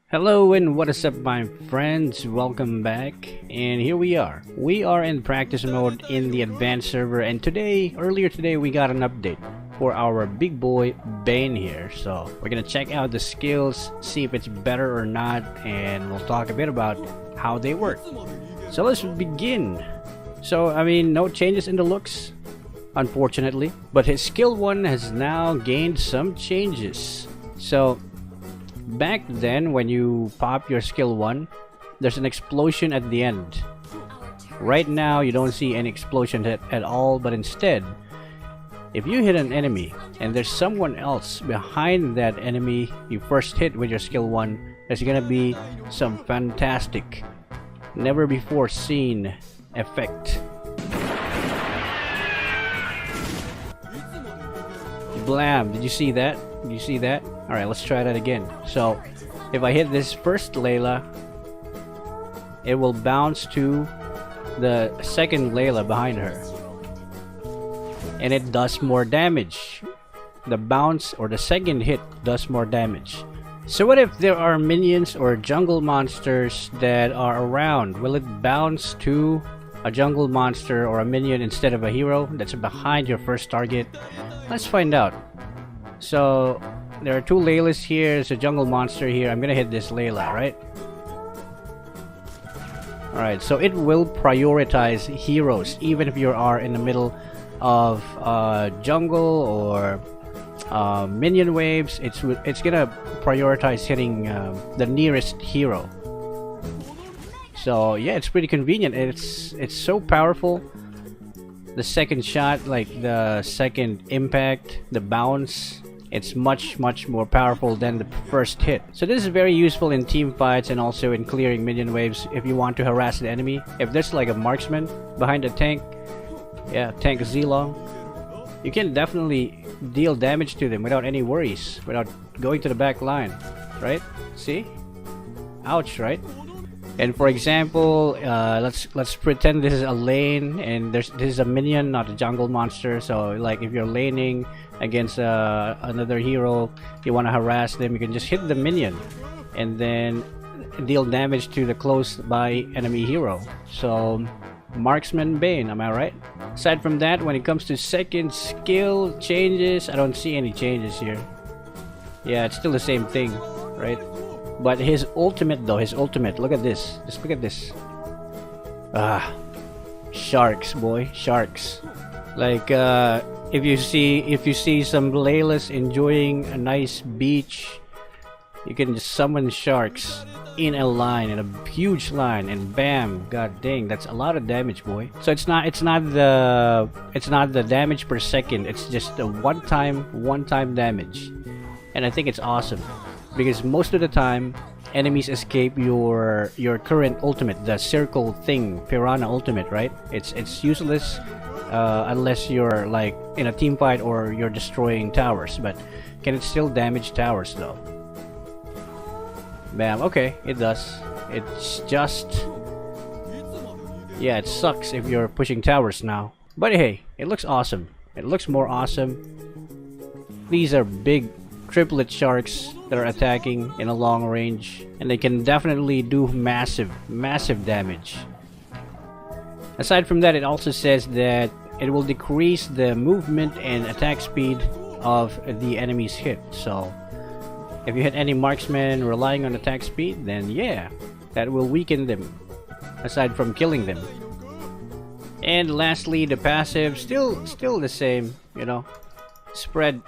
Hello and what is up my friends, welcome back, and here we are. We are in practice mode in the advanced server, and earlier today we got an update for our big boy BANE here. So we're gonna check out the skills, see if it's better or not, and we'll talk a bit about how they work. So let's begin. So I mean, no changes in the looks, unfortunately, but his skill 1 has now gained some changes. So back then, when you pop your skill 1, there's an explosion at the end. Right now, you don't see any explosion at all, but instead, if you hit an enemy and there's someone else behind that enemy you first hit with your skill 1, there's gonna be some fantastic, never before seen effect. Blam! Did you see that? Did you see that? Alright, let's try that again. So, if I hit this first Layla, it will bounce to the second Layla behind her. And it does more damage. The bounce or the second hit does more damage. So what if there are minions or jungle monsters that are around? Will it bounce to a jungle monster or a minion instead of a hero that's behind your first target? Let's find out. So there are two Laylas here. There's a jungle monster here. I'm gonna hit this Layla, right? Alright, so it will prioritize heroes even if you are in the middle of jungle or minion waves. It's gonna prioritize hitting the nearest hero. So yeah, it's pretty convenient. It's so powerful. The second shot, like the second impact, the bounce, it's much more powerful than the first hit. So this is very useful in team fights and also in clearing minion waves if you want to harass the enemy. If there's like a marksman behind a tank, yeah, tank Zilong, you can definitely deal damage to them without any worries, without going to the back line, right? See? Ouch, right? And for example, let's pretend this is a lane and this is a minion, not a jungle monster. So like if you're laning against another hero, you want to harass them, you can just hit the minion and then deal damage to the close by enemy hero. So marksman BANE, am I right? Aside from that, when it comes to second skill changes, I don't see any changes here. Yeah, it's still the same thing, right? But his ultimate though, look at this. Just look at this. Ah, sharks, boy, sharks. Like if you see some Laylas enjoying a nice beach, you can just summon sharks in a line, in a huge line, and bam, god dang, that's a lot of damage, boy. So it's not the damage per second, it's just a one-time damage. And I think it's awesome, because most of the time enemies escape your current ultimate, the circle thing, piranha ultimate, right? It's useless unless you're like in a team fight or you're destroying towers, but can it still damage towers though? Bam, okay, it does. It's just, yeah, it sucks if you're pushing towers now, but hey, it looks awesome. It looks more awesome. These are big triplet sharks that are attacking in a long range, and they can definitely do massive damage. Aside from that, it also says that it will decrease the movement and attack speed of the enemy's hit. So if you hit any marksman relying on attack speed, then yeah, that will weaken them aside from killing them. And lastly, the passive, still the same, you know, spread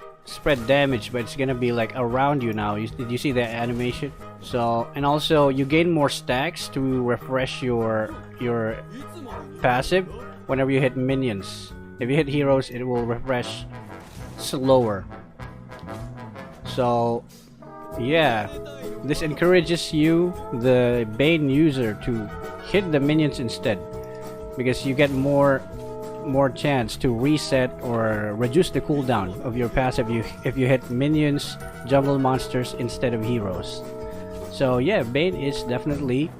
damage, but it's gonna be like around you now. Did you see that animation? So, and also you gain more stacks to refresh your passive whenever you hit minions. If you hit heroes, it will refresh slower. So yeah, this encourages you, the BANE user, to hit the minions instead, because you get more chance to reset or reduce the cooldown of your passive if you hit minions, jungle monsters instead of heroes. So yeah, BANE is definitely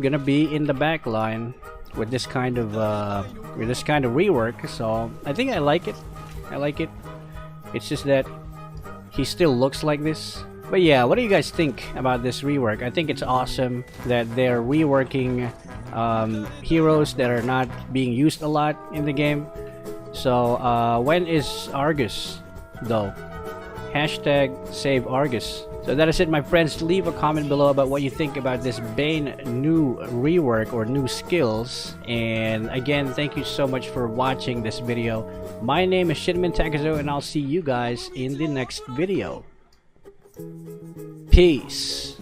gonna be in the back line with this kind of rework. So I think I like it. It's just that he still looks like this. But yeah, what do you guys think about this rework? I think it's awesome that they're reworking heroes that are not being used a lot in the game. So when is Argus though? Hashtag save Argus. So that is it, my friends. Leave a comment below about what you think about this Bane new rework or new skills. And again, thank you so much for watching this video. My name is Shinmin Takazo, and I'll see you guys in the next video. Peace.